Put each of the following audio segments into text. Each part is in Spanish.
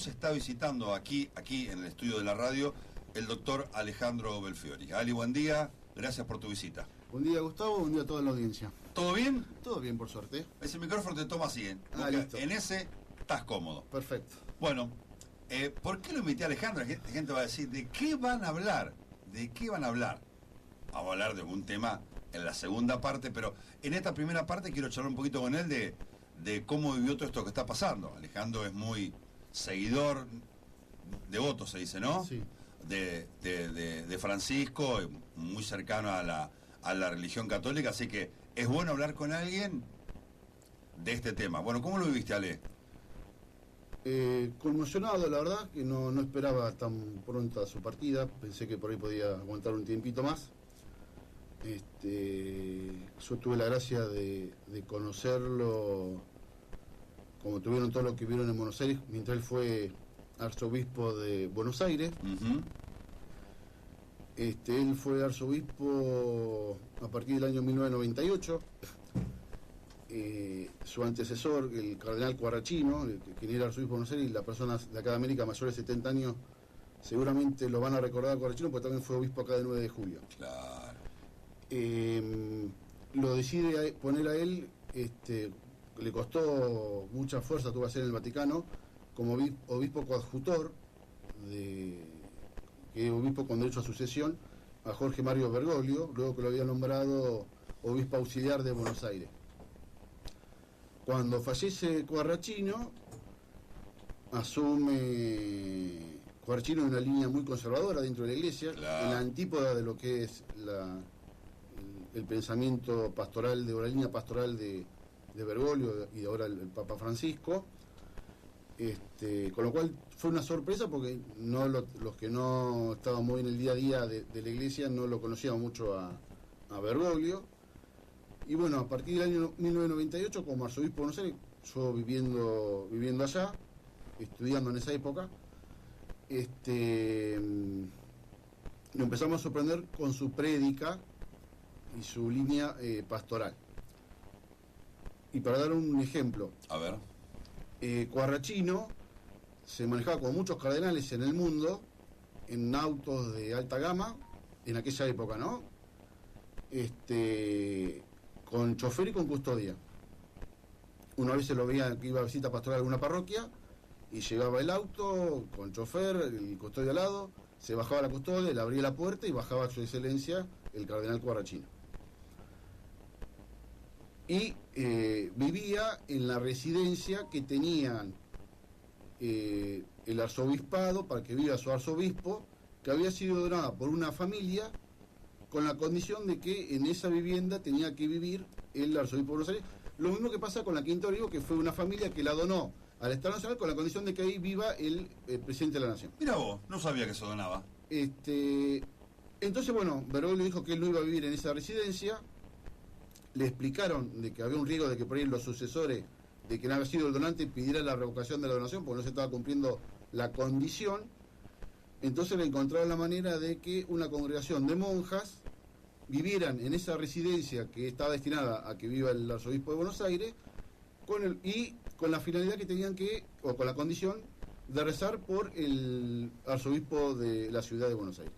se está visitando aquí en el estudio de la radio, el doctor Alejandro Belfiore. Ali, buen día, gracias por tu visita. Buen día, Gustavo, buen día a toda la audiencia. ¿Todo bien? Todo bien, por suerte. Ese micrófono te toma así, ¿eh? Listo. En ese estás cómodo. Perfecto. Bueno, ¿por qué lo invité a Alejandro? La gente va a decir, ¿de qué van a hablar? ¿De qué van a hablar? Vamos a hablar de un tema en la segunda parte, pero en esta primera parte quiero charlar un poquito con él de cómo vivió todo esto que está pasando. Alejandro es muy seguidor, devoto se dice, ¿no? Sí. De Francisco, muy cercano a la religión católica, así que es bueno hablar con alguien de este tema. Bueno, ¿cómo lo viviste, Ale? Conmocionado, la verdad, que no esperaba tan pronta su partida. Pensé que por ahí podía aguantar un tiempito más. Yo tuve la gracia de conocerlo, como tuvieron todos los que vieron en Buenos Aires, mientras él fue arzobispo de Buenos Aires. Uh-huh. Él fue arzobispo a partir del año 1998. Su antecesor, el cardenal Quarrachino, quien era arzobispo de Buenos Aires, y las personas de acá de América mayores de 70 años seguramente lo van a recordar a Quarrachino, porque también fue obispo acá de 9 de julio. Claro. Lo decide poner a él, le costó mucha fuerza, tuvo que hacer en el Vaticano, como obispo coadjutor, que es obispo con derecho a sucesión, a Jorge Mario Bergoglio, luego que lo había nombrado obispo auxiliar de Buenos Aires. Cuando fallece Quarrachino, asume Quarrachino en una línea muy conservadora dentro de la Iglesia, claro, en la antípoda de lo que es el pensamiento pastoral, de la línea pastoral de Bergoglio y ahora el Papa Francisco. Con lo cual fue una sorpresa porque los que no estaban muy en el día a día de la Iglesia no lo conocíamos mucho a Bergoglio. Y bueno, a partir del año 1998, como arzobispo de Buenos Aires, yo viviendo allá, estudiando en esa época, lo empezamos a sorprender con su prédica y su línea pastoral. Y para dar un ejemplo, A ver. Quarrachino se manejaba con muchos cardenales en el mundo, en autos de alta gama, en aquella época, ¿no? Con chofer y con custodia. Una vez se lo veía que iba a visita pastoral a alguna parroquia y llegaba el auto con chofer, el custodio al lado, se bajaba la custodia, le abría la puerta y bajaba a su excelencia el cardenal Quarrachino. Y vivía en la residencia que tenían el arzobispado para que viva su arzobispo, que había sido donada por una familia con la condición de que en esa vivienda tenía que vivir el arzobispo de Buenos Aires. Lo mismo que pasa con la Quinta Olivo, que fue una familia que la donó al Estado Nacional con la condición de que ahí viva el presidente de la Nación. Mira vos, no sabía que se donaba. Entonces, bueno, Bergoglio le dijo que él no iba a vivir en esa residencia. Le explicaron de que había un riesgo de que por ahí los sucesores de quien había sido el donante pidieran la revocación de la donación porque no se estaba cumpliendo la condición. Entonces le encontraron la manera de que una congregación de monjas vivieran en esa residencia que estaba destinada a que viva el arzobispo de Buenos Aires con la finalidad que tenían o con la condición de rezar por el arzobispo de la ciudad de Buenos Aires.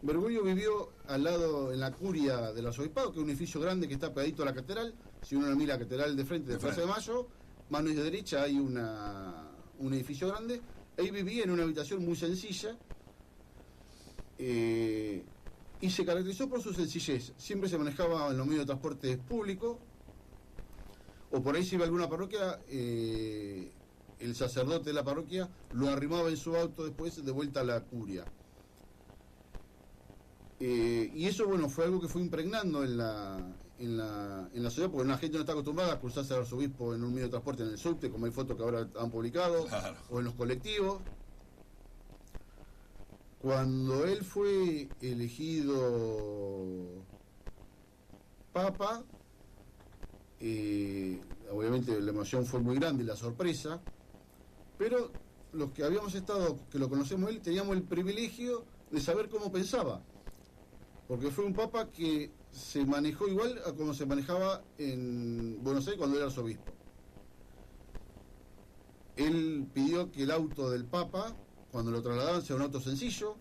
Bergoglio vivió al lado, en la curia del arzobispado, que es un edificio grande que está pegadito a la catedral. Si uno mira la catedral de frente de Plaza de Mayo, mano y de derecha hay un edificio grande. Ahí vivía en una habitación muy sencilla y se caracterizó por su sencillez. Siempre se manejaba en los medios de transporte público, o por ahí si iba a alguna parroquia, el sacerdote de la parroquia lo arrimaba en su auto después de vuelta a la curia. Y eso, bueno, fue algo que fue impregnando en la ciudad, porque la gente no está acostumbrada a cruzarse al arzobispo en un medio de transporte, en el subte, como hay fotos que ahora han publicado, claro, o en los colectivos. Cuando él fue elegido papa, obviamente la emoción fue muy grande, la sorpresa, pero los que habíamos estado, que lo conocemos él, teníamos el privilegio de saber cómo pensaba. Porque fue un papa que se manejó igual a como se manejaba en Buenos Aires cuando era arzobispo. Él pidió que el auto del Papa, cuando lo trasladaban, sea un auto sencillo,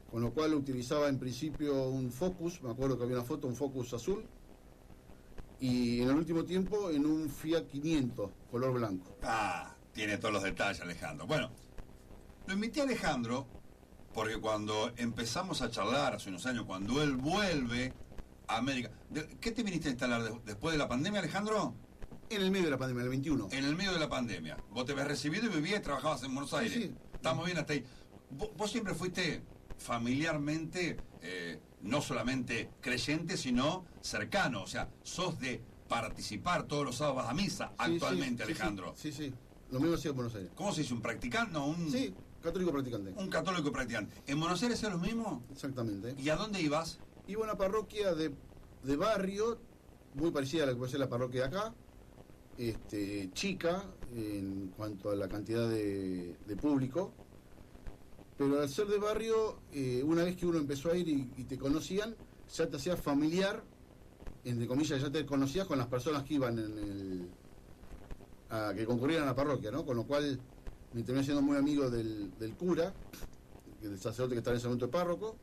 con lo cual utilizaba en principio un Focus, me acuerdo que había una foto, un Focus azul, y en el último tiempo en un Fiat 500, color blanco. Ah, tiene todos los detalles, Alejandro. Bueno, lo invité a Alejandro porque cuando empezamos a charlar hace unos años, cuando él vuelve a América... ¿Qué te viniste a instalar después de la pandemia, Alejandro? En el medio de la pandemia, el 21. En el medio de la pandemia. Vos te habías recibido y vivías y trabajabas en Buenos Aires. Sí. Estamos bien hasta ahí. Vos siempre fuiste familiarmente, no solamente creyente, sino cercano. O sea, sos de participar todos los sábados a misa actualmente, sí, Alejandro. Sí. Lo mismo hacía en Buenos Aires. ¿Cómo se dice? ¿Un practicante? No, Sí, católico practicante. un católico practicante. ¿En Buenos Aires es lo mismo? Exactamente. ¿Y a dónde ibas? Iba a una parroquia de barrio, muy parecida a la que puede ser la parroquia de acá, chica en cuanto a la cantidad de público, pero al ser de barrio, una vez que uno empezó a ir y te conocían, ya te hacías familiar, entre comillas, ya te conocías con las personas que iban que concurrían a la parroquia, ¿no? Con lo cual me terminé siendo muy amigo del cura, del sacerdote que estaba en ese momento de párroco,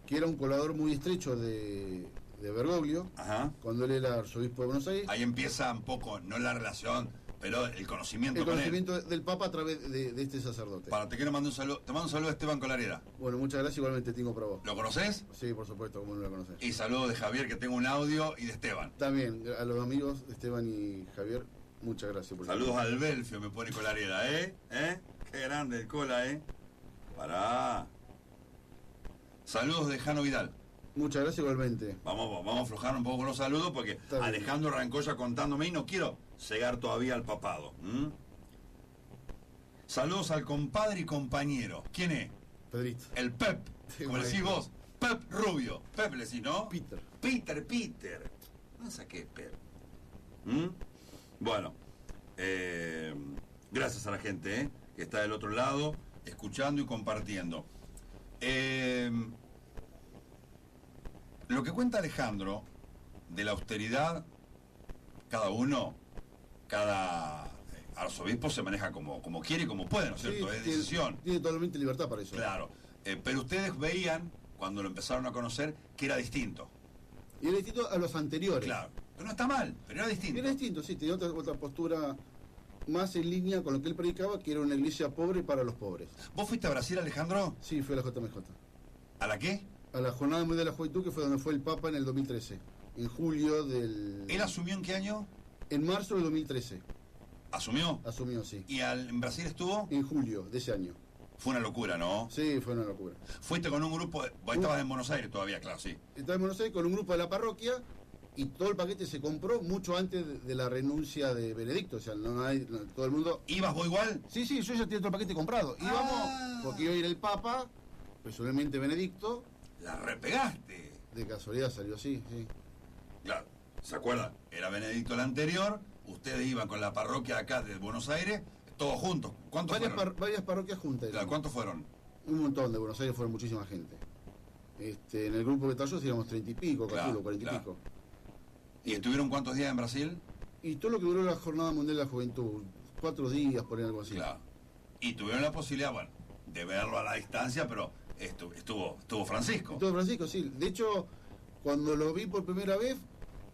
que era un colaborador muy estrecho de Bergoglio, Ajá. cuando él era arzobispo de Buenos Aires. Ahí empieza un poco, no la relación, pero el conocimiento El con conocimiento del Papa a través de este sacerdote. Te quiero mandar un saludo. Te mando un saludo a Esteban Colareda. Bueno, muchas gracias, igualmente tengo para vos. ¿Lo conoces? Sí, por supuesto, como no lo conoces. Y saludos de Javier, que tengo un audio, y de Esteban. También, a los amigos Esteban y Javier, muchas gracias por Saludos al Belfio, me pone Colareda, ¿eh? Qué grande el Cola, Pará. Saludos de Jano Vidal. Muchas gracias igualmente. Vamos a aflojar un poco con los saludos porque Alejandro arrancó ya contándome y no quiero llegar todavía al papado. Saludos al compadre y compañero. ¿Quién es? Pedrito. El Pep, Sí, como le decís vos. Pep Rubio. Pep le decís, ¿no? Peter. Peter. No sé qué es Pep. Bueno, gracias a la gente que está del otro lado, escuchando y compartiendo. Lo que cuenta Alejandro de la austeridad, cada arzobispo se maneja como quiere y como puede, ¿no es cierto? Es decisión. Tiene totalmente libertad para eso. Claro. Pero ustedes veían, cuando lo empezaron a conocer, que era distinto. Y era distinto a los anteriores. Claro. Pero no está mal, pero era distinto. Era distinto, sí, tenía otra postura más en línea con lo que él predicaba, que era una iglesia pobre para los pobres. ¿Vos fuiste a Brasil, Alejandro? Sí, fue a la JMJ. ¿A la qué? A la Jornada Mundial de la Juventud, que fue donde fue el Papa en el 2013. En julio del... ¿Él asumió en qué año? En marzo del 2013. ¿Asumió? Asumió, sí. ¿Y en Brasil estuvo? En julio de ese año. Fue una locura, ¿no? Sí, fue una locura. Fuiste con un grupo... Vos estabas en Buenos Aires todavía, claro, sí. Estaba en Buenos Aires con un grupo de la parroquia y todo el paquete se compró mucho antes de la renuncia de Benedicto. O sea, todo el mundo... ¿Ibas vos igual? Sí, yo ya tenía todo el paquete comprado. Íbamos porque iba a ir el Papa, personalmente Benedicto. La repegaste. De casualidad salió así, sí. Claro, ¿se acuerdan? Era Benedicto el anterior, ustedes iban con la parroquia acá de Buenos Aires, todos juntos. ¿Cuántos fueron? Varias parroquias juntas. Claro, ¿cuántos fueron? Un montón, de Buenos Aires fueron muchísima gente. En el grupo que estalló éramos 30 y pico, calculo, 40 y pico. ¿Y estuvieron cuántos días en Brasil? Y todo lo que duró la Jornada Mundial de la Juventud, 4 días, por ahí, algo así. Claro. Y tuvieron la posibilidad, bueno, de verlo a la distancia, pero estuvo Francisco. Estuvo Francisco, sí. De hecho, cuando lo vi por primera vez,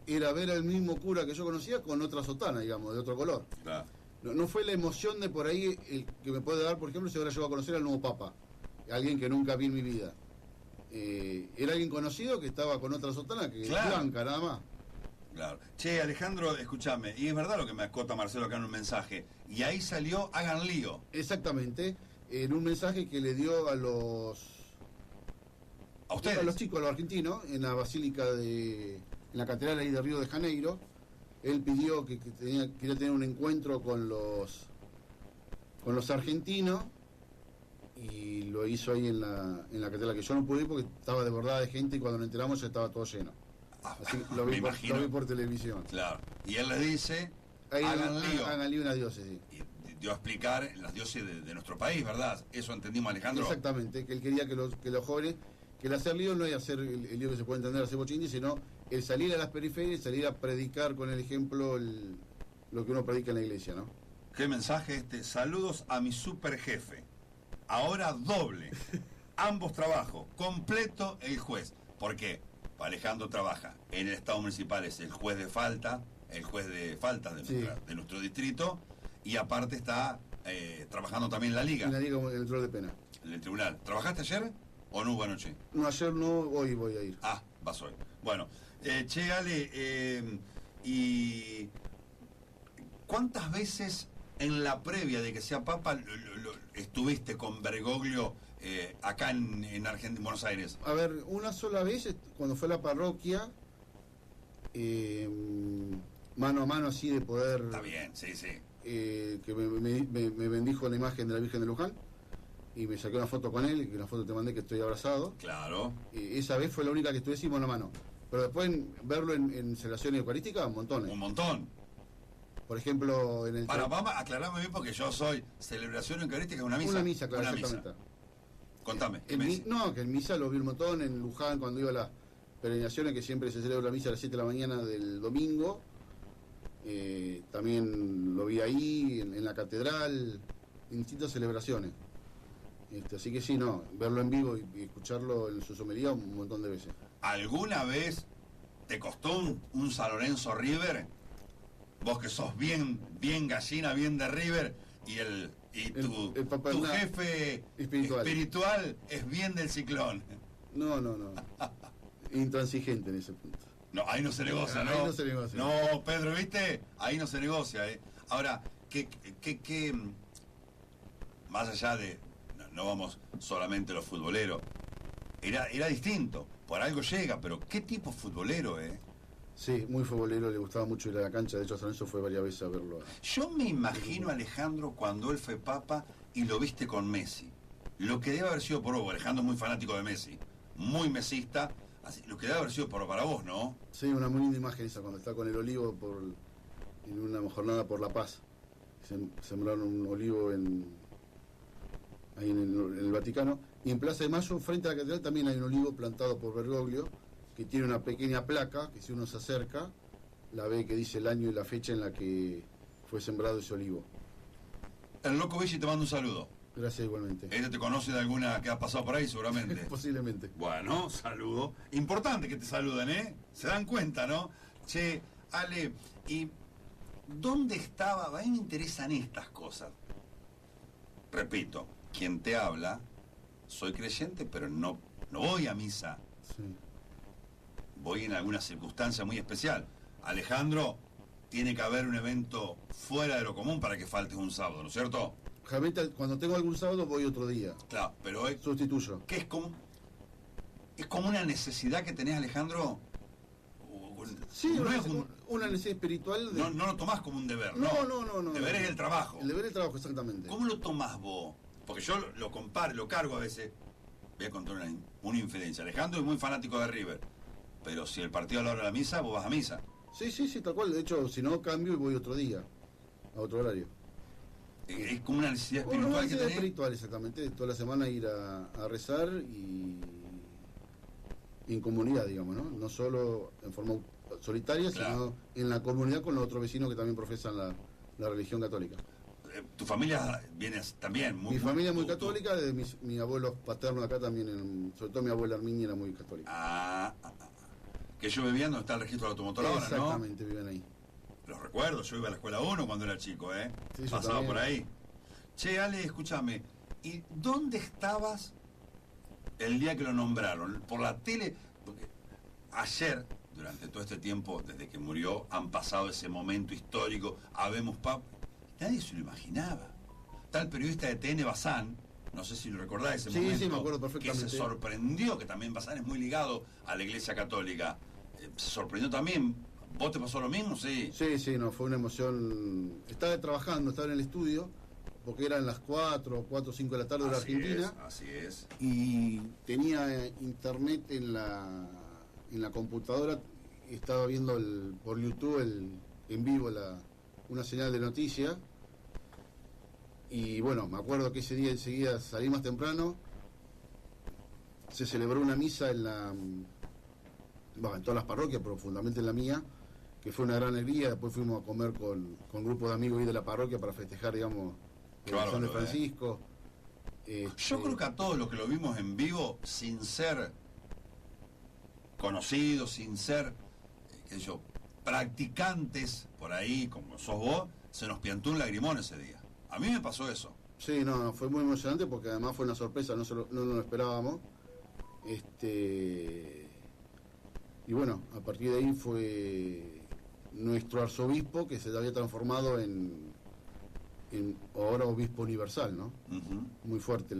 era ver al mismo cura que yo conocía con otra sotana, digamos, de otro color. Claro. No fue la emoción de por ahí el que me puede dar, por ejemplo, si ahora yo voy a conocer al nuevo Papa, alguien que nunca vi en mi vida. Era alguien conocido que estaba con otra sotana que blanca, nada más. Claro. Che, Alejandro, escúchame, y es verdad lo que me acota Marcelo acá en un mensaje, y ahí salió Hagan Lío. Exactamente, en un mensaje que le dio a ustedes. A los chicos, a los argentinos, en la basílica en la catedral ahí de Río de Janeiro. Él pidió que quería tener un encuentro con los argentinos y lo hizo ahí en la catedral, que yo no pude ir porque estaba desbordada de gente y cuando nos enteramos ya estaba todo lleno. Así que lo vi por televisión. Claro. Y él le dice, ahí hagan lío. Hagan lío una diócesis. Y dio a explicar las diócesis de nuestro país, ¿verdad? Eso entendimos, Alejandro. Exactamente, que él quería que los jóvenes, que el hacer lío no es hacer el lío que se puede entender, hacer bochín, sino el salir a las periferias, salir a predicar con el ejemplo lo que uno predica en la iglesia, ¿no? ¿Qué mensaje este? Saludos a mi super jefe. Ahora doble. Ambos trabajos. Completo el juez. ¿Por qué? Alejandro trabaja en el Estado Municipal, es el juez de falta, el juez de falta de nuestro distrito, y aparte está trabajando también en la Liga. En la Liga, en el control de pena. En el tribunal. ¿Trabajaste ayer o no hubo anoche? No, ayer no, hoy voy a ir. Ah, vas hoy. Bueno, che, Ale, ¿y cuántas veces en la previa de que sea Papa estuviste con Bergoglio acá en Argentina, en Buenos Aires? A ver, una sola vez, cuando fue a la parroquia, mano a mano así de poder... Está bien, sí. Que me bendijo la imagen de la Virgen de Luján y me saqué una foto con él, que una foto te mandé que estoy abrazado. Claro. Esa vez fue la única que estuve así mano a mano. Pero después verlo en celebraciones eucarísticas, montones. Un montón. Por ejemplo, en el... Vamos a aclararme bien porque yo soy celebración eucarística, una misa. Una misa, claro, una exactamente. Misa. Contame. No, que en misa lo vi un montón, en Luján cuando iba a las peregrinaciones, que siempre se celebra la misa a las 7 de la mañana del domingo. También lo vi ahí, en la catedral, en distintas celebraciones. Así que sí, no, verlo en vivo y escucharlo en su homelías un montón de veces. ¿Alguna vez te costó un San Lorenzo River? Vos que sos bien gallina, bien de River, y tu jefe espiritual es bien del Ciclón. No. Intransigente en ese punto. No, ahí no se negocia, ¿no? Ahí no se negocia. No, Pedro, ¿viste? Ahí no se negocia, ¿eh? Ahora, ¿qué más allá de... No vamos solamente los futboleros. Era distinto. Por algo llega, pero ¿qué tipo futbolero, eh? Sí, muy futbolero, le gustaba mucho ir a la cancha. De hecho, San Lorenzo fue varias veces a verlo. Yo me imagino a Alejandro cuando él fue papa y lo viste con Messi. Lo que debe haber sido por vos, Alejandro es muy fanático de Messi, muy mesista. Así, lo que debe haber sido para vos, ¿no? Sí, una muy linda imagen esa, cuando está con el olivo en una jornada por la paz. Sembraron un olivo ahí en el Vaticano. Y en Plaza de Mayo, frente a la catedral, también hay un olivo plantado por Bergoglio, que tiene una pequeña placa, que si uno se acerca, la ve que dice el año y la fecha en la que fue sembrado ese olivo. El Loco Belli te manda un saludo. Gracias igualmente. ¿Te conoce de alguna que ha pasado por ahí seguramente? Posiblemente. Bueno, saludo. Importante que te saluden, ¿eh? Se dan cuenta, ¿no? Che, Ale, ¿y dónde estaba? A mí me interesan estas cosas. Repito, quien te habla, soy creyente, pero no voy a misa. Sí. Voy en alguna circunstancia muy especial. Alejandro, tiene que haber un evento fuera de lo común para que faltes un sábado, ¿no es cierto? Realmente, cuando tengo algún sábado voy otro día. Claro, pero hoy... Sustituyo. ¿Qué es como una necesidad que tenés, Alejandro? Sí, una necesidad espiritual. No lo tomás como un deber, ¿no? No. Deber es el trabajo. El deber es el trabajo, exactamente. ¿Cómo lo tomás vos? Porque yo lo comparo, lo cargo a veces. Voy a contar una infidencia. Alejandro es muy fanático de River. Pero si el partido a la hora de la misa, vos vas a misa. Sí, tal cual. De hecho, si no, cambio y voy otro día, a otro horario. Es como una necesidad espiritual una necesidad que tenés. Espiritual, exactamente. Toda la semana ir a rezar y en comunidad, digamos, ¿no? No solo en forma solitaria, claro, sino en la comunidad con los otros vecinos que también profesan la religión católica. ¿Tu familia viene también? Mi familia es muy católica, de mis abuelos paternos acá también, sobre todo mi abuela Arminia era muy católica. Que yo vivía donde está el registro del automotor ahora, ¿no? Exactamente, viven ahí. Los recuerdo, yo iba a la escuela 1 cuando era chico, ¿eh? Sí, pasaba por ahí. Che, Ale, escúchame, ¿y dónde estabas el día que lo nombraron? Por la tele, porque ayer, durante todo este tiempo, desde que murió, han pasado ese momento histórico, habemos nadie se lo imaginaba. Está el periodista de TN Bazán, no sé si lo recordás ese momento. Sí, me acuerdo perfectamente. Que se sorprendió, que también Bazán es muy ligado a la Iglesia Católica. Se sorprendió también. ¿Vos te pasó lo mismo? Sí. Sí, no, fue una emoción. Estaba trabajando, estaba en el estudio, porque eran las 4 o 5 de la tarde de la Argentina. Así es. Y tenía internet en la computadora, estaba viendo por YouTube en vivo una señal de noticias. Y bueno, me acuerdo que ese día enseguida salí más temprano, se celebró una misa en todas las parroquias, pero fundamentalmente en la mía, que fue una gran alegría. Después fuimos a comer con grupos de amigos ahí de la parroquia para festejar, digamos, la San de Francisco. Yo creo que a todos los que lo vimos en vivo, sin ser conocidos, sin ser, qué sé yo, practicantes por ahí, como sos vos, se nos piantó un lagrimón ese día. A mí me pasó eso. Sí, no, fue muy emocionante porque además fue una sorpresa, no lo esperábamos. Y bueno, a partir de ahí fue nuestro arzobispo que se había transformado en ahora obispo universal, ¿no? Uh-huh. Muy fuerte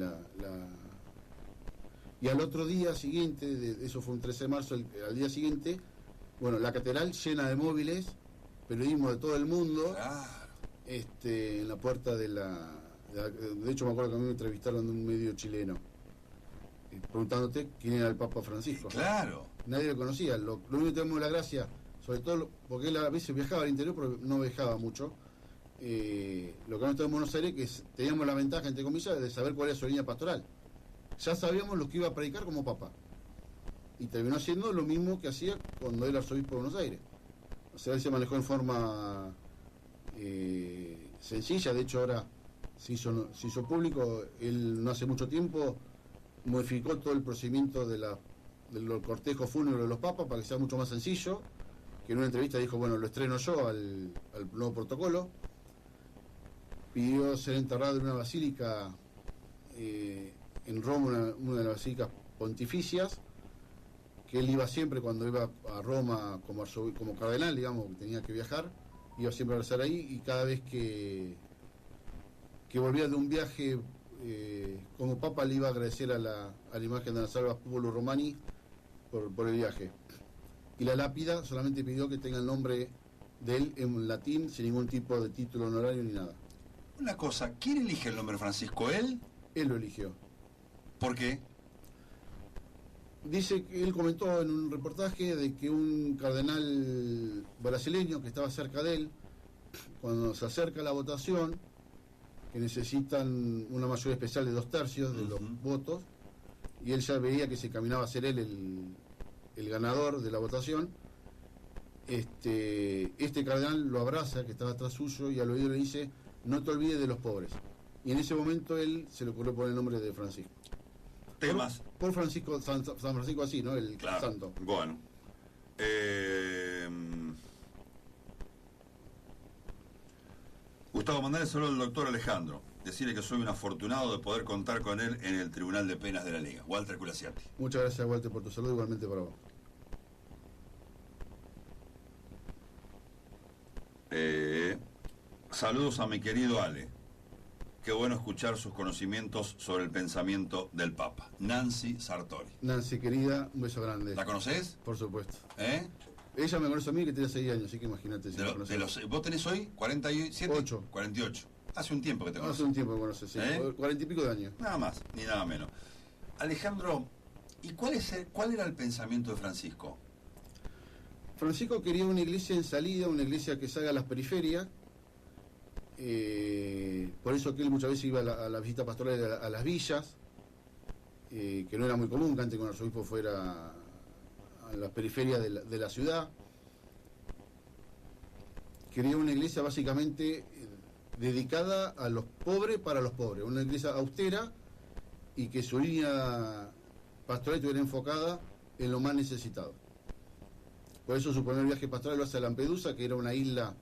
Y al otro día siguiente, eso fue un 13 de marzo, al día siguiente, bueno, la catedral llena de móviles, periodismo de todo el mundo, Claro. en la puerta de hecho me acuerdo que a mí me entrevistaron de un medio chileno, preguntándote quién era el Papa Francisco. Claro. Nadie lo conocía. Lo único que tenemos la gracia, sobre todo porque él a veces viajaba al interior, pero no viajaba mucho. Lo que nosotros en Buenos Aires, que teníamos la ventaja, entre comillas, de saber cuál era su línea pastoral. Ya sabíamos lo que iba a predicar como papa. Y terminó haciendo lo mismo que hacía cuando era arzobispo de Buenos Aires. O sea, él se manejó en forma sencilla. De hecho, ahora se hizo público. Él no hace mucho tiempo modificó todo el procedimiento de los cortejos fúnebres de los papas para que sea mucho más sencillo. Que en una entrevista dijo, bueno, lo estreno yo al nuevo protocolo. Pidió ser enterrado en una basílica en Roma, una de las basílicas pontificias, que él iba siempre cuando iba a Roma como cardenal, digamos, que tenía que viajar, iba siempre a rezar ahí, y cada vez que volvía de un viaje como papa le iba a agradecer a la imagen de la Salva Popolo Romani por el viaje. Y la lápida solamente pidió que tenga el nombre de él en latín, sin ningún tipo de título honorario ni nada. Una cosa, ¿quién elige el nombre Francisco? ¿Él? Él lo eligió. ¿Por qué? Dice que él comentó en un reportaje de que un cardenal brasileño que estaba cerca de él, cuando se acerca la votación, que necesitan una mayoría especial de 2/3 de los votos, y él ya veía que se caminaba a ser él el ganador de la votación. Este cardenal lo abraza, que estaba atrás suyo, y al oído le dice, no te olvides de los pobres. Y en ese momento él se le ocurrió poner el nombre de Francisco. Temas. Por Francisco, San Francisco así, ¿no? El Claro. santo. Bueno. Gustavo, mandale saludo al doctor Alejandro. Decirle que soy un afortunado de poder contar con él en el Tribunal de Penas de la Liga. Walter Culasiati. Muchas gracias, Walter, por tu saludo, igualmente para vos. Saludos a mi querido Ale. Qué bueno escuchar sus conocimientos sobre el pensamiento del Papa. Nancy Sartori. Nancy, querida, un beso grande. ¿La conocés? Por supuesto. ¿Eh? Ella me conoce a mí que tenía 6 años, así que imagínate si la conoces. ¿Vos tenés hoy 47? 8. 48. Hace un tiempo que te conoces. Hace un tiempo que conoces, sí. 40 y pico de años. Nada más, ni nada menos. Alejandro, ¿y cuál era el pensamiento de Francisco? Francisco quería una iglesia en salida, una iglesia que salga a las periferias. Por eso que él muchas veces iba a la visita pastoral a las villas, que no era muy común que antes con el arzobispo fuera a las periferias de la ciudad. Quería una iglesia básicamente dedicada a los pobres para los pobres, una iglesia austera y que su línea pastoral estuviera enfocada en lo más necesitado. Por eso su primer viaje pastoral lo hace a Lampedusa, que era una isla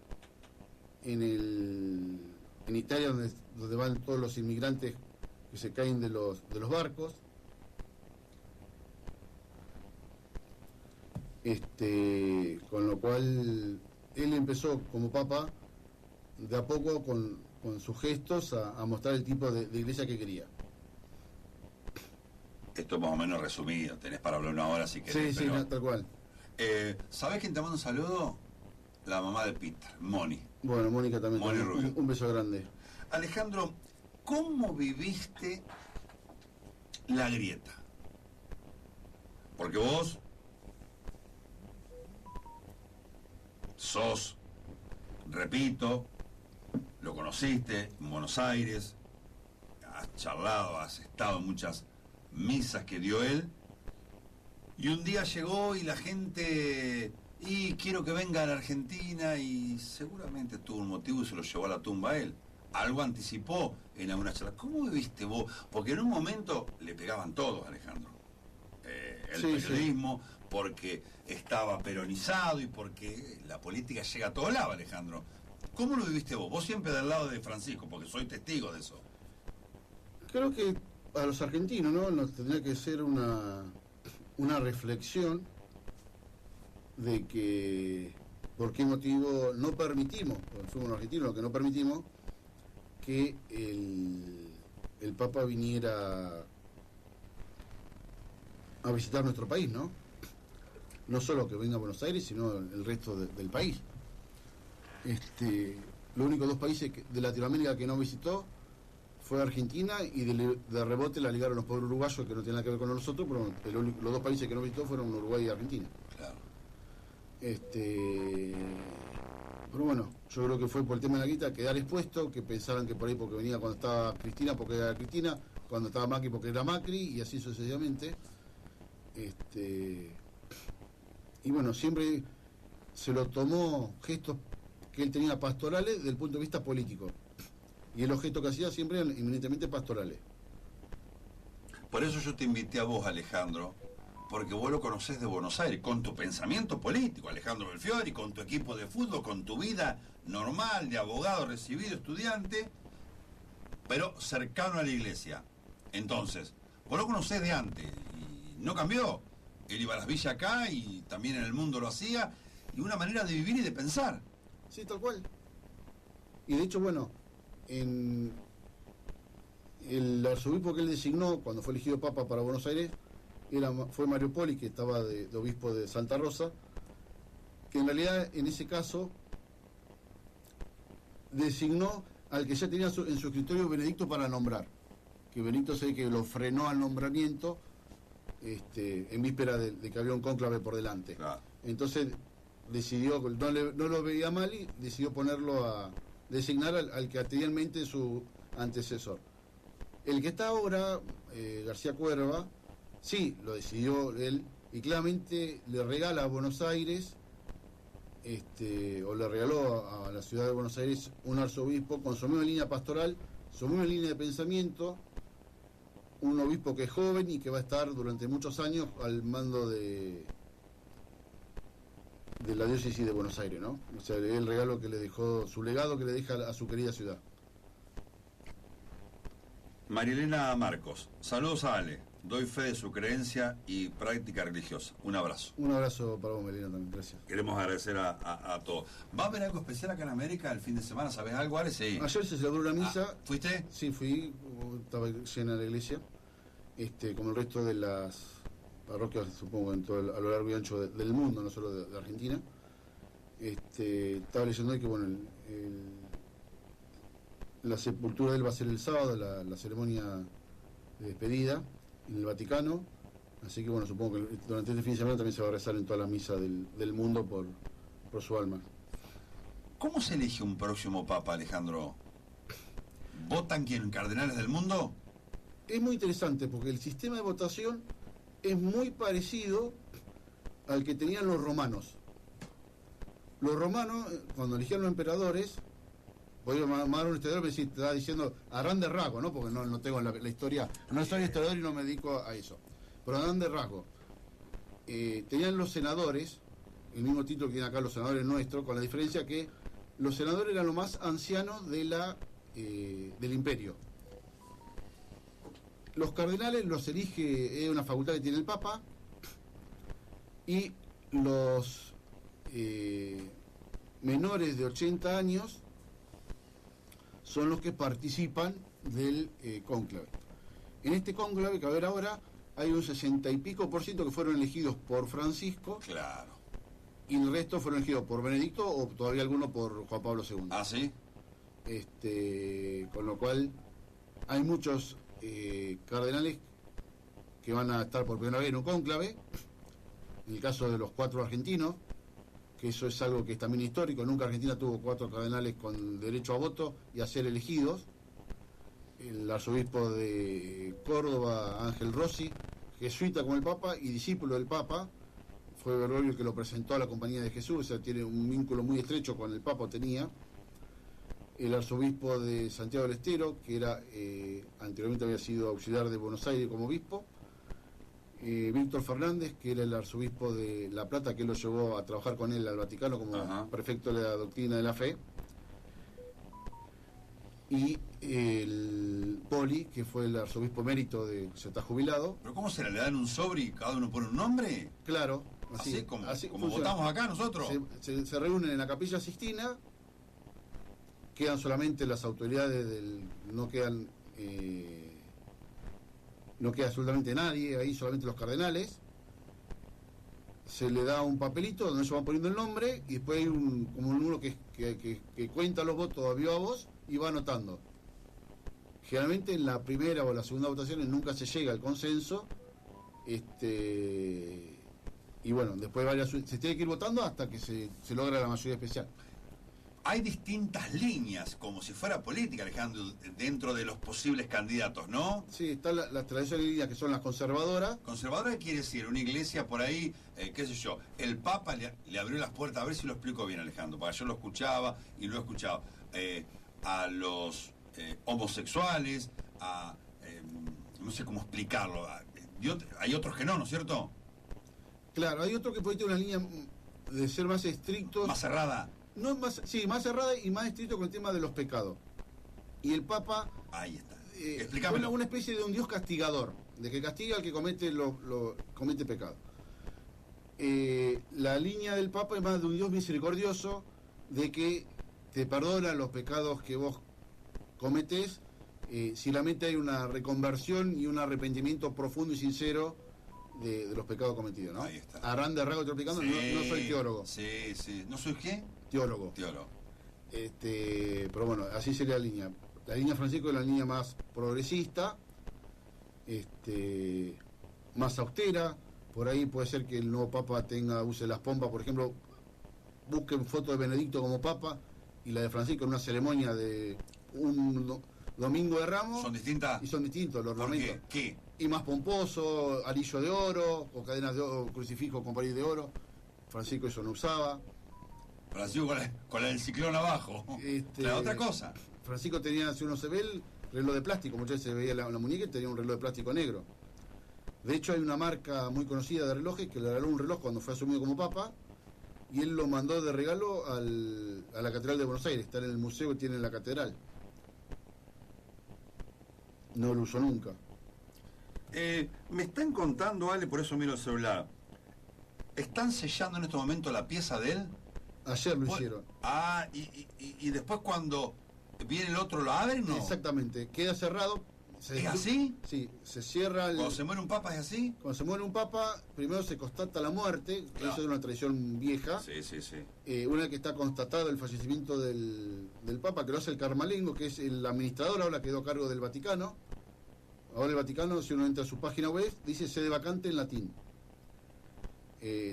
en Italia donde van todos los inmigrantes que se caen de los barcos. Con lo cual él empezó como papa de a poco con sus gestos a mostrar el tipo de iglesia que quería. Esto más o menos resumido, tenés para hablar una hora si querés. Sí, pero... sí, tal cual. ¿Sabés quién te manda un saludo? La mamá de Peter, Moni. Bueno, Mónica también. Moni Rubio. Un beso grande. Alejandro, ¿cómo viviste la grieta? Porque vos sos, repito, lo conociste en Buenos Aires, has charlado, has estado en muchas misas que dio él, y un día llegó y la gente y quiero que venga a la Argentina, y seguramente tuvo un motivo y se lo llevó a la tumba a él. Algo anticipó en alguna charla. ¿Cómo viviste vos? Porque en un momento le pegaban todos, Alejandro. El periodismo, sí. Porque estaba peronizado y porque la política llega a todos lados, Alejandro. ¿Cómo lo viviste vos? Vos siempre del lado de Francisco, porque soy testigo de eso. Creo que a los argentinos, ¿no? Nos tendría que ser una reflexión de que por qué motivo no permitimos, porque fuimos los argentinos los que no permitimos que el Papa viniera a visitar nuestro país, ¿no? No solo que venga a Buenos Aires, sino el resto del país. Los únicos dos países de Latinoamérica que no visitó fue Argentina, y de rebote la ligaron los pobres uruguayos, que no tienen nada que ver con nosotros, pero los dos países que no visitó fueron Uruguay y Argentina. Claro. Pero bueno, yo creo que fue por el tema de la guita, quedar expuesto, que pensaran que por ahí porque venía cuando estaba Cristina, porque era Cristina, cuando estaba Macri, porque era Macri, y así sucesivamente. Y bueno, siempre se lo tomó gestos que él tenía pastorales desde el punto de vista político. Y el objeto que hacía siempre eran eminentemente pastorales. Por eso yo te invité a vos, Alejandro, porque vos lo conocés de Buenos Aires, con tu pensamiento político, Alejandro Belfiori, con tu equipo de fútbol, con tu vida normal de abogado, recibido, estudiante, pero cercano a la iglesia. Entonces, vos lo conocés de antes, y no cambió. Él iba a las villas acá, y también en el mundo lo hacía, y una manera de vivir y de pensar. Sí, tal cual. Y de hecho, bueno, en el arzobispo que él designó cuando fue elegido Papa para Buenos Aires fue Mario Poli, que estaba de obispo de Santa Rosa, que en realidad en ese caso designó al que ya tenía en su escritorio Benedicto para nombrar, que Benedicto sé que lo frenó al nombramiento en víspera de que había un cónclave por delante. Claro. Entonces decidió, no lo veía mal, y decidió ponerlo a designar al que anteriormente su antecesor. El que está ahora, García Cuerva, sí, lo decidió él, y claramente le regala a Buenos Aires, o le regaló a la ciudad de Buenos Aires un arzobispo con su misma línea pastoral, su misma línea de pensamiento, un obispo que es joven y que va a estar durante muchos años al mando de la diócesis de Buenos Aires, ¿no? O sea, el regalo que le dejó, su legado que le deja a su querida ciudad. Marielena Marcos, saludos a Ale, doy fe de su creencia y práctica religiosa. Un abrazo. Un abrazo para vos, Marielena, también, gracias. Queremos agradecer a todos. ¿Va a haber algo especial acá en América el fin de semana? ¿Sabes algo, Ale? Sí. Ayer se celebró una misa. ¿Fuiste? Sí, fui, estaba llena la iglesia, como el resto de las parroquias, supongo, a lo largo y ancho del mundo, no solo de Argentina. Estaba leyendo hoy que, bueno, la sepultura de él va a ser el sábado, la ceremonia de despedida en el Vaticano, así que, bueno, supongo que durante este fin de semana también se va a rezar en toda la misa del mundo por su alma. ¿Cómo se elige un próximo papa, Alejandro? ¿Votan quién? ¿Cardenales del mundo? Es muy interesante porque el sistema de votación es muy parecido al que tenían los romanos. Los romanos, cuando eligieron los emperadores, podía mandar un historiador, pero sí, te estaba diciendo a grandes rasgos, ¿no? Porque no tengo la historia, no soy historiador y no me dedico a eso. Pero a grandes rasgos, tenían los senadores, el mismo título que tienen acá los senadores nuestros, con la diferencia que los senadores eran los más ancianos del imperio. Los cardenales los elige, es una facultad que tiene el Papa, y los menores de 80 años son los que participan del cónclave. En este cónclave que va a haber ahora hay un 60 y pico % que fueron elegidos por Francisco. Claro. Y el resto fueron elegidos por Benedicto o todavía algunos por Juan Pablo II. ¿Ah, sí? Con lo cual hay muchos cardenales que van a estar por primera vez en un cónclave. En el caso de los 4 argentinos, que eso es algo que es también histórico, nunca Argentina tuvo 4 cardenales con derecho a voto y a ser elegidos. El arzobispo de Córdoba, Ángel Rossi, jesuita como el Papa y discípulo del Papa, fue Bergoglio el que lo presentó a la Compañía de Jesús, o sea, tiene un vínculo muy estrecho con el Papa, tenía. El arzobispo de Santiago del Estero, que era anteriormente había sido auxiliar de Buenos Aires como obispo. Víctor Fernández, que era el arzobispo de La Plata, que lo llevó a trabajar con él al Vaticano como prefecto de la doctrina de la fe. Y el Poli, que fue el arzobispo emérito de se está jubilado. ¿Pero cómo será? ¿Le dan un sobre y cada uno pone un nombre? Claro. Así como votamos acá nosotros. Se reúnen en la Capilla Sixtina, quedan solamente las autoridades no queda absolutamente nadie, ahí solamente los cardenales. Se le da un papelito donde se van poniendo el nombre y después hay como un número que cuenta los votos a viva voz y va anotando. Generalmente en la primera o la segunda votación nunca se llega al consenso, y bueno, después se tiene que ir votando hasta que se logra la mayoría especial. Hay distintas líneas, como si fuera política, Alejandro, dentro de los posibles candidatos, ¿no? Sí, están las tradicionales líneas que son las conservadoras. ¿Conservadora qué quiere decir? Una iglesia por ahí, qué sé yo, el Papa le abrió las puertas, a ver si lo explico bien, Alejandro, porque yo lo escuchaba y lo he escuchado, a los homosexuales, no sé cómo explicarlo, hay otros que no, ¿no es cierto? Claro, hay otros que pueden tener una línea de ser más estrictos. Más cerrada. No más, sí, más cerrada y más estricto con el tema de los pecados. Y el Papa... Ahí está. Explícamelo. Una especie de un Dios castigador, de que castiga al que comete pecado. La línea del Papa es más de un Dios misericordioso, de que te perdona los pecados que vos cometés, si realmente hay una reconversión y un arrepentimiento profundo y sincero de los pecados cometidos, ¿no? Ahí está. A grande rasgos estoy explicando, sí, no soy teólogo. Sí. ¿No soy qué? Teólogo. Pero bueno, así sería la línea. La línea Francisco es la línea más progresista, más austera. Por ahí puede ser que el nuevo Papa use las pompas, por ejemplo, busquen fotos de Benedicto como Papa y la de Francisco en una ceremonia de un domingo de Ramos. ¿Son distintas? Y son distintos los ornamentos. ¿Qué? Y más pomposo, anillo de oro, o cadenas de oro, crucifijo con pared de oro. Francisco eso no usaba. Francisco con el ciclón abajo. La otra cosa. Francisco tenía, si uno se ve, el reloj de plástico. Muchas veces se veía la muñeca y tenía un reloj de plástico negro. De hecho, hay una marca muy conocida de relojes que le regaló un reloj cuando fue asumido como Papa, y él lo mandó de regalo a la Catedral de Buenos Aires. Está en el museo que tiene en la catedral. No lo usó nunca. Me están contando, Ale, por eso miro el celular. ¿Están sellando en este momento la pieza de él? Ayer lo hicieron. Y después cuando viene el otro, ¿lo abren o no? Exactamente, queda cerrado. ¿Es así? Sí, se cierra. ¿Cuando se muere un papa es así? Cuando se muere un papa, primero se constata la muerte, claro. Eso es una tradición vieja. Sí. Una vez que está constatado el fallecimiento del papa, que lo hace el Carmalengo, que es el administrador, ahora quedó a cargo del Vaticano. Ahora el Vaticano, si uno entra a su página web, dice sede vacante en latín.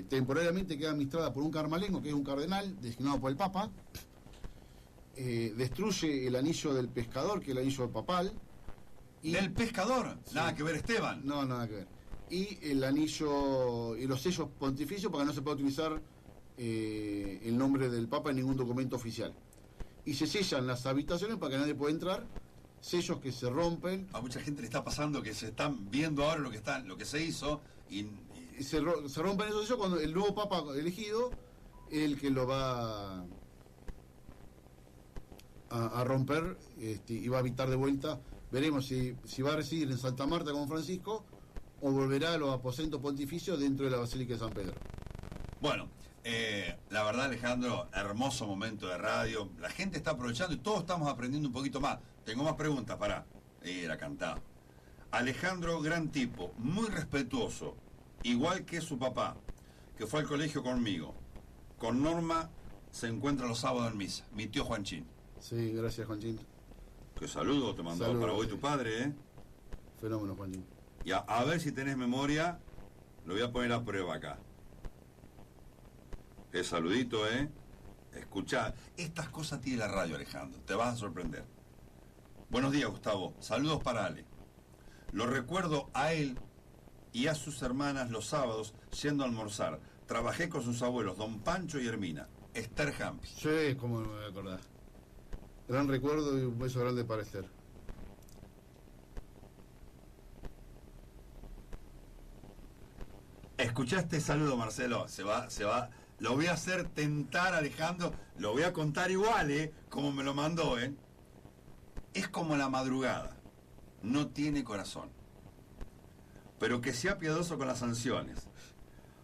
Temporariamente queda administrada por un carmalengo, que es un cardenal, designado por el Papa. Destruye el anillo del pescador, que es el anillo papal. ¿Del pescador? Sí. Nada que ver, Esteban. No, nada que ver. Y el anillo y los sellos pontificios, para que no se pueda utilizar el nombre del Papa en ningún documento oficial. Y se sellan las habitaciones para que nadie pueda entrar. Sellos que se rompen. A mucha gente le está pasando que se están viendo ahora lo que se hizo y se rompen esos sellos cuando el nuevo Papa elegido es el que lo va a romper, y va a habitar de vuelta. Veremos si va a residir en Santa Marta como Francisco o volverá a los aposentos pontificios dentro de la Basílica de San Pedro. Bueno, la verdad, Alejandro, hermoso momento de radio. La gente está aprovechando y todos estamos aprendiendo un poquito más. Tengo más preguntas para ir a cantar. Alejandro, gran tipo, muy respetuoso, igual que su papá, que fue al colegio conmigo. Con Norma se encuentra los sábados en misa. Mi tío Juanchín. Sí, gracias, Juanchín. Qué saludo te mandó para hoy tu padre, ¿eh? Fenómeno, Juanchín. Y a ver si tenés memoria, lo voy a poner a prueba acá. Qué saludito, ¿eh? Escuchá, estas cosas tiene la radio, Alejandro, te vas a sorprender. Buenos días, Gustavo. Saludos para Ale. Lo recuerdo a él y a sus hermanas los sábados yendo a almorzar. trabajé con sus abuelos, don Pancho y Hermina. Esther Hampi. Sí, cómo no me voy a acordar. Gran recuerdo y un beso grande para Esther. Escuchaste saludo, Marcelo. Se va. Lo voy a hacer tentar, Alejandro. Lo voy a contar igual, como me lo mandó, Es como la madrugada. No tiene corazón. Pero que sea piadoso con las sanciones.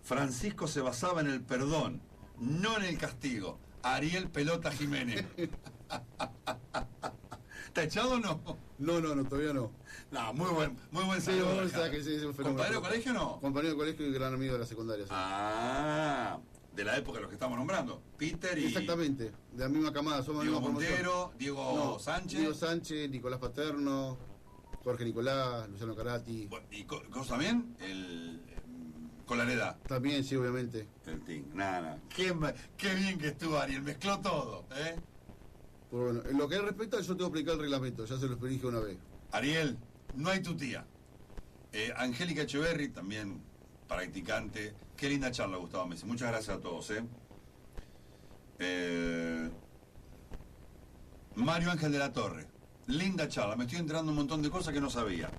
Francisco se basaba en el perdón, no en el castigo. Ariel Pelota Jiménez. ¿Está echado o no? No, todavía no. No, muy buen Sí, saludo. es un fenómeno. ¿Compañero de colegio o no? Compañero de colegio y gran amigo de la secundaria. Sí. Ah, de la época de los que estamos nombrando. Peter y... Exactamente, de la misma camada. Somos Diego la misma promoción. Montero, Diego Sánchez. Diego Sánchez, Nicolás Paterno, Jorge Nicolás, Luciano Carati. ¿Y Cos también? Con la edad. También, sí, obviamente. El Ting. Nada. Qué bien que estuvo Ariel, mezcló todo, Pero bueno, en lo que respecta, yo tengo que aplicar el reglamento, ya se lo dije una vez. Ariel, no hay tu tía. Angélica Echeverry, también practicante. Qué linda charla, Gustavo Messi. Muchas gracias a todos, Mario Ángel de la Torre. Linda charla, me estoy enterando un montón de cosas que no sabía.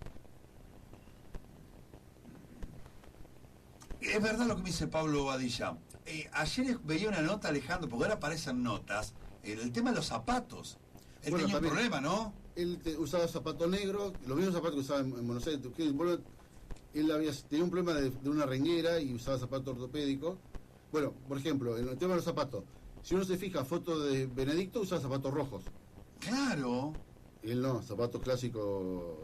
Es verdad lo que me dice Pablo Badilla. Ayer veía una nota, Alejandro, porque ahora aparecen notas, el tema de los zapatos. Él tenía un problema, ¿no? Él usaba zapato negro, los mismos zapatos que usaba en Buenos Aires. Él tenía un problema de una renguera y usaba zapato ortopédico. Bueno, por ejemplo, en el tema de los zapatos, si uno se fija, foto de Benedicto, usaba zapatos rojos. Claro. Él no, zapatos clásicos.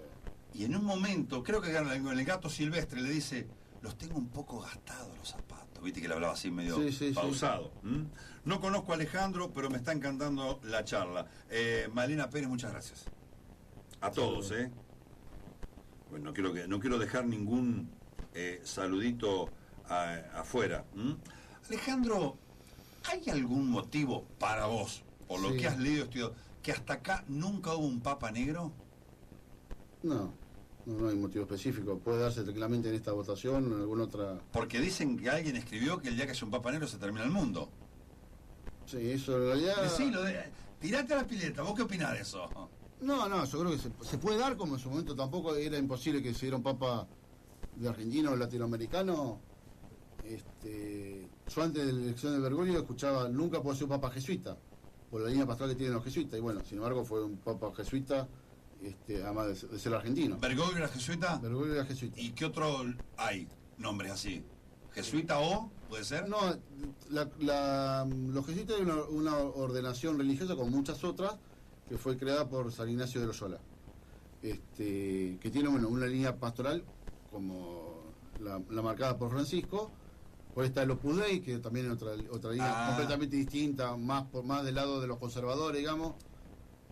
Y en un momento, creo que en el Gato Silvestre le dice, los tengo un poco gastados los zapatos. Viste que le hablaba así medio pausado. Sí. No conozco a Alejandro, pero me está encantando la charla. Malena Pérez, muchas gracias. A todos, Bueno, no quiero dejar ningún saludito afuera. Alejandro, ¿hay algún motivo para vos, por lo que has leído, estudiado, que hasta acá nunca hubo un papa negro? No hay motivo específico. Puede darse tranquilamente en esta votación o en alguna otra... Porque dicen que alguien escribió que el día que haya un papa negro se termina el mundo. Sí, eso en realidad... Decilo, tirate a la pileta. ¿Vos qué opinás de eso? No, yo creo que se puede dar, como en su momento tampoco era imposible que se diera un papa de argentino o latinoamericano. Yo antes de la elección de Bergoglio escuchaba, nunca puede ser un papa jesuita, por la línea pastoral que tienen los jesuitas, y bueno, sin embargo fue un papa jesuita, además de ser argentino. ¿Bergoglio era jesuita? Bergoglio era jesuita. ¿Y qué otro hay nombres así? ¿Jesuita o puede ser? No, los jesuitas hay una ordenación religiosa como muchas otras, que fue creada por San Ignacio de Loyola, que tiene una línea pastoral como la marcada por Francisco. Por está el Opus Dei, que también es otra línea completamente distinta, más del lado de los conservadores, digamos.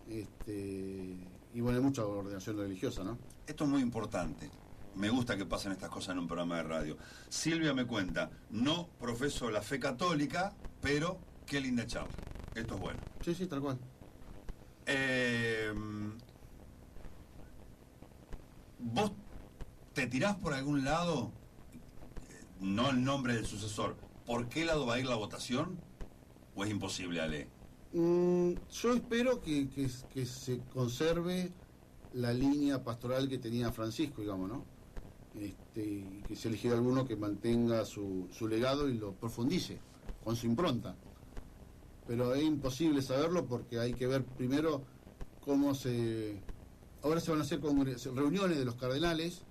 Y bueno, hay mucha ordenación religiosa, ¿no? Esto es muy importante. Me gusta que pasen estas cosas en un programa de radio. Silvia me cuenta, no profeso la fe católica, pero qué linda charla. Esto es bueno. Sí, tal cual. ¿Vos te tirás por algún lado, no el nombre del sucesor, por qué lado va a ir la votación? ¿O es imposible, Ale? Yo espero que se conserve la línea pastoral que tenía Francisco, digamos, ¿no? Y que se eligiera alguno que mantenga su legado y lo profundice con su impronta. Pero es imposible saberlo porque hay que ver primero cómo ahora se van a hacer reuniones de los cardenales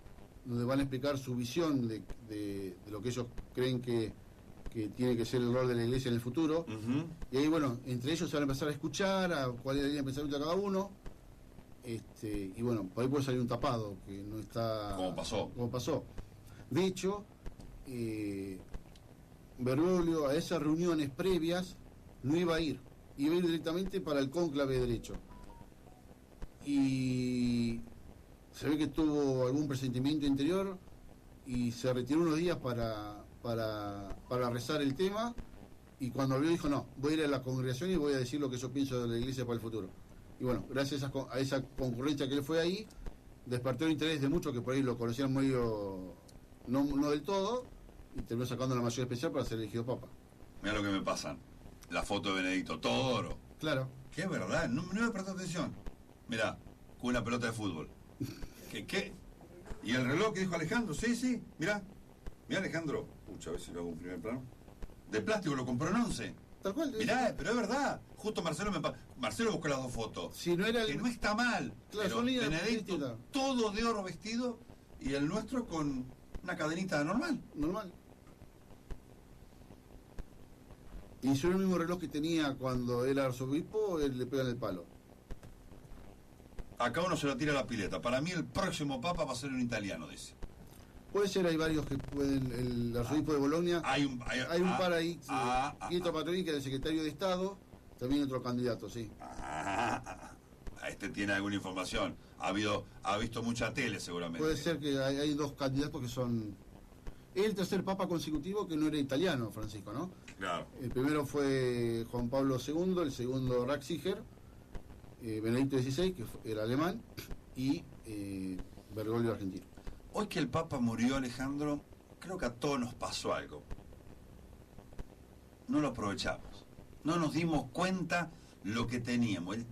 donde van a explicar su visión de lo que ellos creen que tiene que ser el rol de la Iglesia en el futuro. Uh-huh. Y ahí, bueno, entre ellos se van a empezar a escuchar a cuál es la línea de pensamiento de cada uno. Y bueno, por ahí puede salir un tapado que no está... Como pasó. De hecho, Bergoglio a esas reuniones previas no iba a ir. Iba a ir directamente para el cónclave de derecho. Y se ve que tuvo algún presentimiento interior y se retiró unos días para rezar el tema, y cuando volvió dijo, no, voy a ir a la congregación y voy a decir lo que yo pienso de la Iglesia para el futuro. Y bueno, gracias a esa concurrencia que él fue ahí, despertó el interés de muchos que por ahí lo conocían medio no del todo, y terminó sacando la mayoría especial para ser elegido papa. Mira lo que me pasan. La foto de Benedicto, todo oro. Claro. Que es verdad, no me prestó atención. Mirá, con una pelota de fútbol. ¿Qué? ¿Y el reloj que dijo Alejandro? Sí, mirá. Mirá, Alejandro. Pucha, a ver si lo hago un primer plano. De plástico, lo compró en 11. Tal cual. Mirá, pero es verdad. Justo Marcelo buscó las dos fotos. Si no era que no está mal. Claro, pero son líneas Benedicto, distintas. todo de oro vestido, y el nuestro con una cadenita normal. Normal. Y si era el mismo reloj que tenía cuando era arzobispo, él le pegan el palo. Acá uno se lo tira a la pileta. Para mí el próximo papa va a ser un italiano, dice. Puede ser, hay varios que pueden. El arzobispo de Bolonia. Hay un Par ahí. Pietro Patroni, que es el secretario de Estado. También otro candidato, sí. Este tiene alguna información. Ha visto mucha tele, seguramente. Puede ser que hay dos candidatos que son. El tercer papa consecutivo que no era italiano, Francisco, ¿no? Claro. El primero fue Juan Pablo II, el segundo Ratzinger, Benedicto XVI, que era alemán, y Bergoglio argentino. Hoy que el Papa murió, Alejandro, creo que a todos nos pasó algo. No lo aprovechamos. No nos dimos cuenta lo que teníamos. El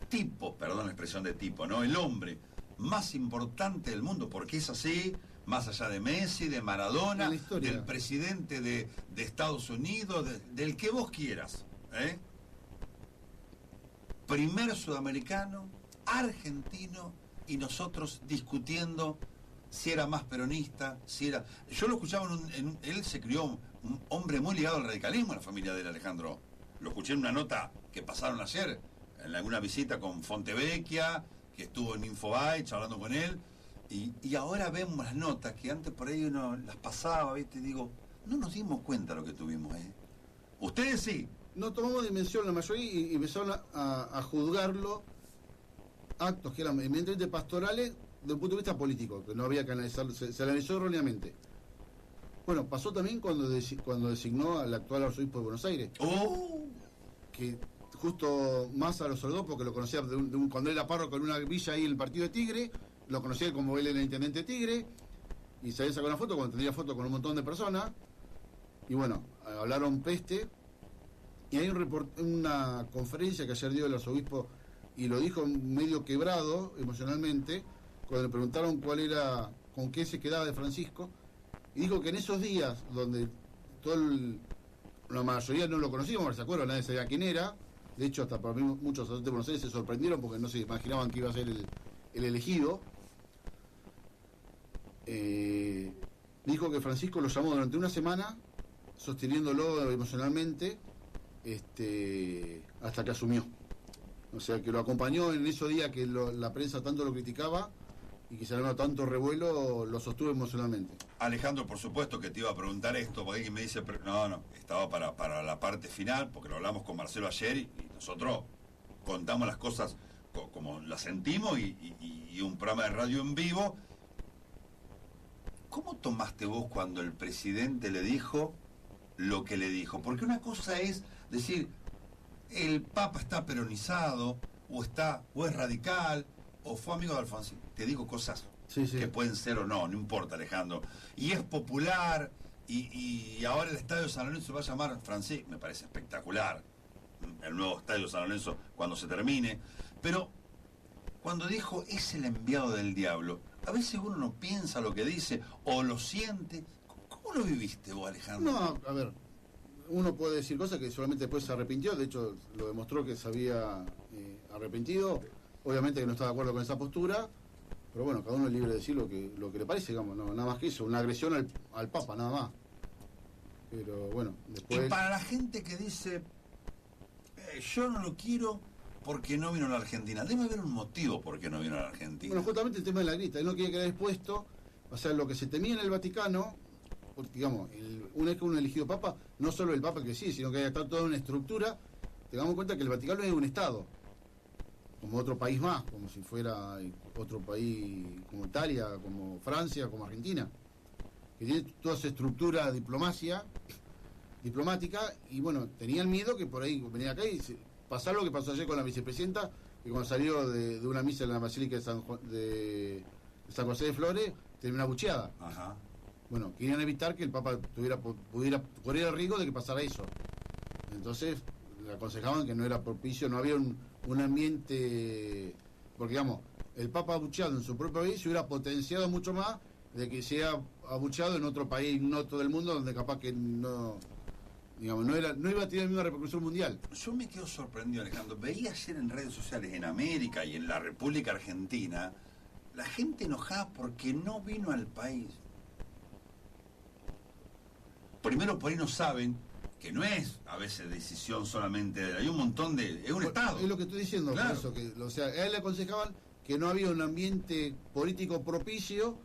tipo, perdón la expresión de tipo, ¿no? El hombre más importante del mundo, porque es así, más allá de Messi, de Maradona, del presidente de Estados Unidos, del que vos quieras. Primer sudamericano, argentino, y nosotros discutiendo si era más peronista, si era... Yo lo escuchaba él se crió un hombre muy ligado al radicalismo en la familia de Alejandro. Lo escuché en una nota que pasaron ayer, en alguna visita con Fontevecchia, que estuvo en Infobae charlando con él, y ahora vemos las notas que antes por ahí uno las pasaba, ¿viste? Digo, no nos dimos cuenta de lo que tuvimos, Ustedes sí. No tomamos dimensión la mayoría y empezaron a juzgarlo actos que eran eminentemente pastorales desde un punto de vista político, que no había que analizarlo, se analizó erróneamente. Bueno, pasó también cuando designó al actual arzobispo de Buenos Aires. Que justo Massa lo saludó porque lo conocía cuando él era párroco en una villa ahí en el partido de Tigre, lo conocía como él era intendente de Tigre, y se había sacado una foto cuando tenía foto con un montón de personas, y bueno, hablaron peste, y hay una conferencia que ayer dio el arzobispo, y lo dijo medio quebrado emocionalmente, cuando le preguntaron con qué se quedaba de Francisco, y dijo que en esos días donde la mayoría no lo conocíamos, ¿se acuerdan? Nadie sabía quién era. De hecho, hasta para mí muchos de Buenos Aires se sorprendieron porque no se imaginaban que iba a ser el elegido. Dijo que Francisco lo llamó durante una semana, sosteniéndolo emocionalmente, hasta que asumió. O sea, que lo acompañó en esos días que la prensa tanto lo criticaba y que se armó tanto revuelo, lo sostuvo emocionalmente. Alejandro, por supuesto que te iba a preguntar esto, porque alguien me dice, pero no, estaba para la parte final, porque lo hablamos con Marcelo ayer y nosotros contamos las cosas como las sentimos y un programa de radio en vivo. ¿Cómo tomaste vos cuando el presidente le dijo lo que le dijo? Porque una cosa es decir, el Papa está peronizado, o es radical, o fue amigo de Alfonsín. Te digo cosas que pueden ser o no importa, Alejandro. Y es popular, y ahora el Estadio San Lorenzo va a llamar Francisco, me parece espectacular, el nuevo Estadio San Lorenzo cuando se termine. Pero cuando dijo, es el enviado del diablo, a veces uno no piensa lo que dice, o lo siente. ¿Cómo lo viviste vos, Alejandro? No, a ver, uno puede decir cosas que solamente después se arrepintió, de hecho lo demostró que se había arrepentido, obviamente que no está de acuerdo con esa postura, pero bueno, cada uno es libre de decir lo que le parece, digamos, no, nada más que eso, una agresión al Papa, nada más. Pero bueno, después... Y para la gente que dice, yo no lo quiero porque no vino a la Argentina, debe haber un motivo por qué no vino a la Argentina. Bueno, justamente el tema de la grita, él no quiere quedar expuesto, o sea, lo que se temía en el Vaticano, porque, digamos, una vez que uno elegido Papa, no solo el Papa que sí, sino que hay que estar toda una estructura. Tengamos en cuenta que el Vaticano es un Estado, como otro país más, como si fuera otro país como Italia, como Francia, como Argentina, que tiene toda esa estructura diplomática, y bueno, tenían miedo que por ahí venía acá y pasar lo que pasó ayer con la vicepresidenta, que cuando salió de una misa en la Basílica de San José de Flores, terminó abucheada. Ajá. Bueno, querían evitar que el Papa pudiera correr el riesgo de que pasara eso. Entonces, le aconsejaban que no era propicio, no había un ambiente, porque digamos, el Papa abucheado en su propio país se hubiera potenciado mucho más de que sea abucheado en otro país, no todo el mundo, donde capaz que no, digamos, no iba a tener la misma repercusión mundial. Yo me quedo sorprendido, Alejandro. Veía ayer en redes sociales en América y en la República Argentina la gente enojada porque no vino al país. Primero, por ahí no saben que no es a veces decisión solamente de... Hay un montón de... Es un Estado. Es lo que estoy diciendo, claro. Por eso, que, o sea, a él le aconsejaban que no había un ambiente político propicio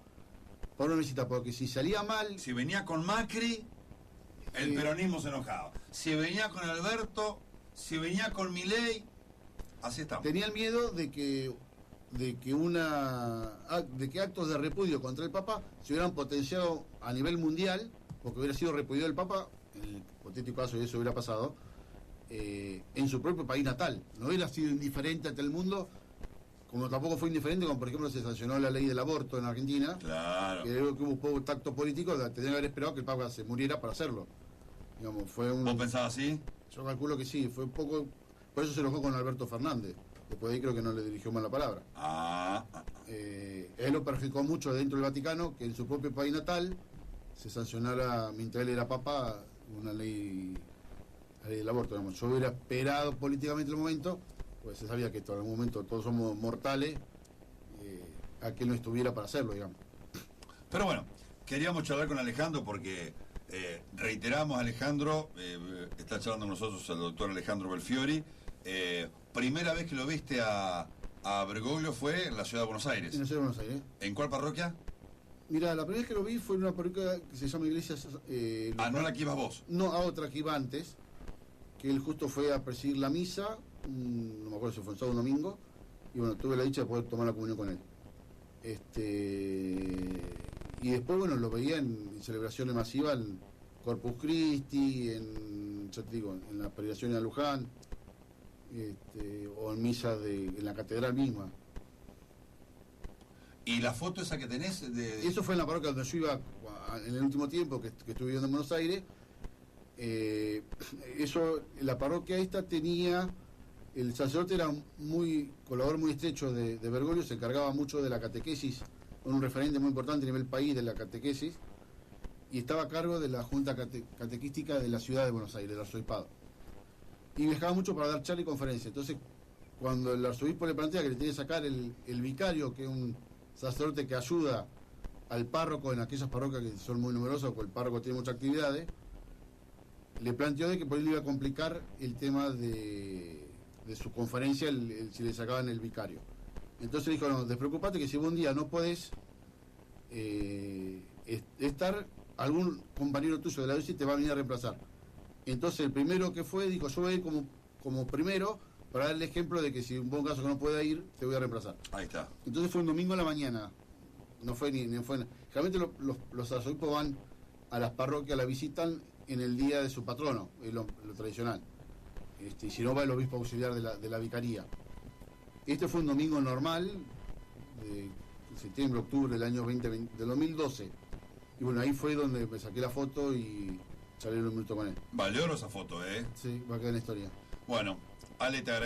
para una visita, porque si salía mal... Si venía con Macri, el peronismo se enojaba. Si venía con Alberto, si venía con Milei, así estamos. Tenía el miedo de que actos de repudio contra el Papa se hubieran potenciado a nivel mundial, porque hubiera sido repudiado el Papa, en el hipotético caso de eso hubiera pasado, en su propio país natal. No hubiera sido indiferente ante el mundo, como tampoco fue indiferente como por ejemplo se sancionó la ley del aborto en Argentina. Claro. Que creo que hubo poco tacto político, tendría que haber esperado que el Papa se muriera para hacerlo. Digamos, ¿Vos pensabas así? Yo calculo que sí, fue un poco... Por eso se enojó con Alberto Fernández. Después de ahí creo que no le dirigió mal la palabra. Él lo perjudicó mucho dentro del Vaticano, que en su propio país natal se sancionara, mientras él era papa, una ley, la ley del aborto. Digamos. Yo hubiera esperado políticamente el momento, pues se sabía que en algún momento todos somos mortales, a que él no estuviera para hacerlo, digamos. Pero bueno, queríamos charlar con Alejandro porque reiteramos, Alejandro, está charlando con nosotros el doctor Alejandro Belfiori. Primera vez que lo viste a Bergoglio fue en la ciudad de Buenos Aires. En la ciudad de Buenos Aires. ¿En cuál parroquia? Mira, la primera vez que lo vi fue en una parroquia que se llama Iglesia... no la que ibas vos. No, a otra que iba antes, que él justo fue a presidir la misa, no me acuerdo si fue un sábado o un domingo, y bueno, tuve la dicha de poder tomar la comunión con él. Y después, bueno, lo veía en celebraciones masivas, en Corpus Christi, ya te digo, en la peregrinación a Luján, o en misa en la catedral misma. ¿Y la foto esa que tenés? Eso fue en la parroquia donde yo iba en el último tiempo que estuve viviendo en Buenos Aires. La parroquia esta tenía... El sacerdote era colaborador muy estrecho de Bergoglio, se encargaba mucho de la catequesis, un referente muy importante a nivel país de la catequesis, y estaba a cargo de la Junta Catequística de la ciudad de Buenos Aires, del arzobispado. Y viajaba mucho para dar charla y conferencia. Entonces, cuando el arzobispo le plantea que le tiene que sacar el vicario, que es un sacerdote que ayuda al párroco en aquellas parroquias que son muy numerosas, porque el párroco tiene muchas actividades, le planteó de que por él le iba a complicar el tema de su conferencia si le sacaban el vicario. Entonces dijo, no, despreocupate que si un día no podés estar, algún compañero tuyo de la UCI te va a venir a reemplazar. Entonces el primero que fue dijo, yo voy a ir como primero para dar el ejemplo de que si en un buen caso que no pueda ir, te voy a reemplazar. Ahí está. Entonces fue un domingo a la mañana. No fue ni fue. Generalmente los arzobispos van a las parroquias, la visitan en el día de su patrono, es lo tradicional. Y si no va el obispo auxiliar de la vicaría. Este fue un domingo normal, de septiembre, octubre del año del 2012. Y bueno, ahí fue donde me saqué la foto y charlé un minuto con él. Valió esa foto, ¿eh? Sí, va a quedar en la historia. Bueno, Ale, te agradezco.